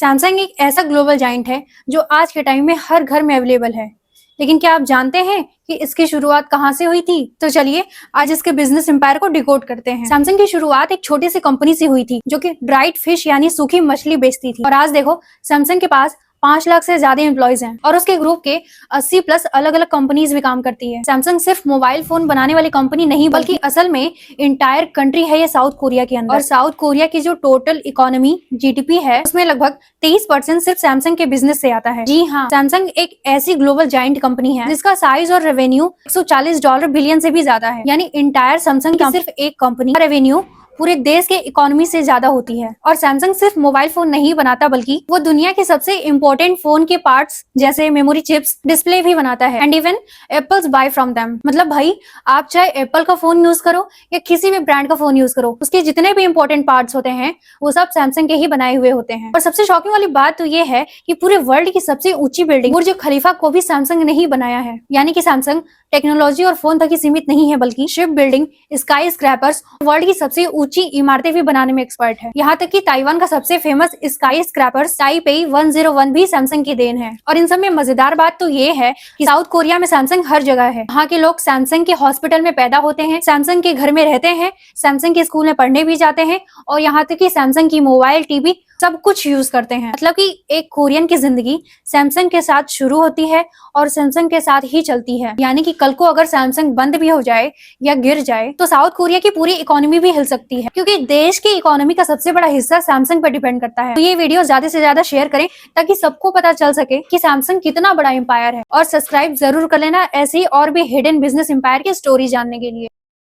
Samsung एक ऐसा global giant है जो आज के टाइम में हर घर में अवेलेबल है। लेकिन क्या आप जानते हैं कि इसकी शुरुआत कहाँ से हुई थी? तो चलिए आज इसके बिजनेस एम्पायर को डिकोड करते हैं। सैमसंग की शुरुआत एक छोटी सी कंपनी से हुई थी जो कि ड्राइड फिश यानी सूखी मछली बेचती थी। और आज देखो सैमसंग के पास 5 लाख से ज्यादा एम्प्लॉयज हैं और उसके ग्रुप के 80 प्लस अलग अलग कंपनीज भी काम करती है। सैमसंग सिर्फ मोबाइल फोन बनाने वाली कंपनी नहीं बल्कि असल में इंटायर कंट्री है ये साउथ कोरिया के अंदर। और साउथ कोरिया की जो टोटल इकोनॉमी जीडीपी है उसमें लगभग 23% सिर्फ सैमसंग के बिजनेस से आता है। जी हाँ, सैमसंग एक ऐसी ग्लोबल जाइंट कंपनी है जिसका साइज और रेवेन्यू $140 बिलियन से भी ज्यादा है। यानी इंटायर सैमसंग की सिर्फ एक कंपनी का रेवेन्यू पूरे देश के इकोनॉमी से ज्यादा होती है। और सैमसंग सिर्फ मोबाइल फोन नहीं बनाता बल्कि वो दुनिया के सबसे इम्पोर्टेंट फोन के पार्ट्स जैसे मेमोरी चिप्स, डिस्प्ले भी बनाता है। And even Apples buy from them. मतलब भाई आप चाहे एप्पल का फोन यूज करो या किसी भी ब्रांड का फोन यूज करो, उसके जितने भी इम्पोर्टेंट पार्ट्स होते हैं वो सब सैमसंग के ही बनाए हुए होते हैं। और सबसे शॉकिंग वाली बात तो ये है कि पूरे वर्ल्ड की सबसे ऊंची बिल्डिंग बुर्ज खलीफा को भी सैमसंग ने ही बनाया है। यानी कि सैमसंग टेक्नोलॉजी और फोन तक ही सीमित नहीं है बल्कि ship building, sky scrapers, world की सबसे ऊंची इमारतें भी बनाने में एक्सपर्ट है। यहाँ तक कि ताइवान का सबसे फेमस स्काई स्क्रैपर्स ताइपेई 101 भी सैमसंग की देन है। और इन सब में मजेदार बात तो ये है कि साउथ कोरिया में सैमसंग हर जगह है। यहाँ के लोग सैमसंग के हॉस्पिटल में पैदा होते हैं, सैमसंग के घर में रहते हैं, सैमसंग के स्कूल में पढ़ने भी जाते हैं और यहाँ तक कि सैमसंग की मोबाइल, टीवी सब कुछ यूज करते हैं। मतलब कि एक कोरियन की जिंदगी सैमसंग के साथ शुरू होती है और सैमसंग के साथ ही चलती है। यानी कि कल को अगर सैमसंग बंद भी हो जाए या गिर जाए तो साउथ कोरिया की पूरी इकोनॉमी भी हिल सकती है, क्योंकि देश की इकोनॉमी का सबसे बड़ा हिस्सा सैमसंग पर डिपेंड करता है। तो ये वीडियो ज्यादा से ज्यादा शेयर करें ताकि सबको पता चल सके कि सैमसंग कितना बड़ा एम्पायर है। और सब्सक्राइब जरूर कर लेना ऐसी और भी हिडन बिजनेस एम्पायर की स्टोरी जानने के लिए।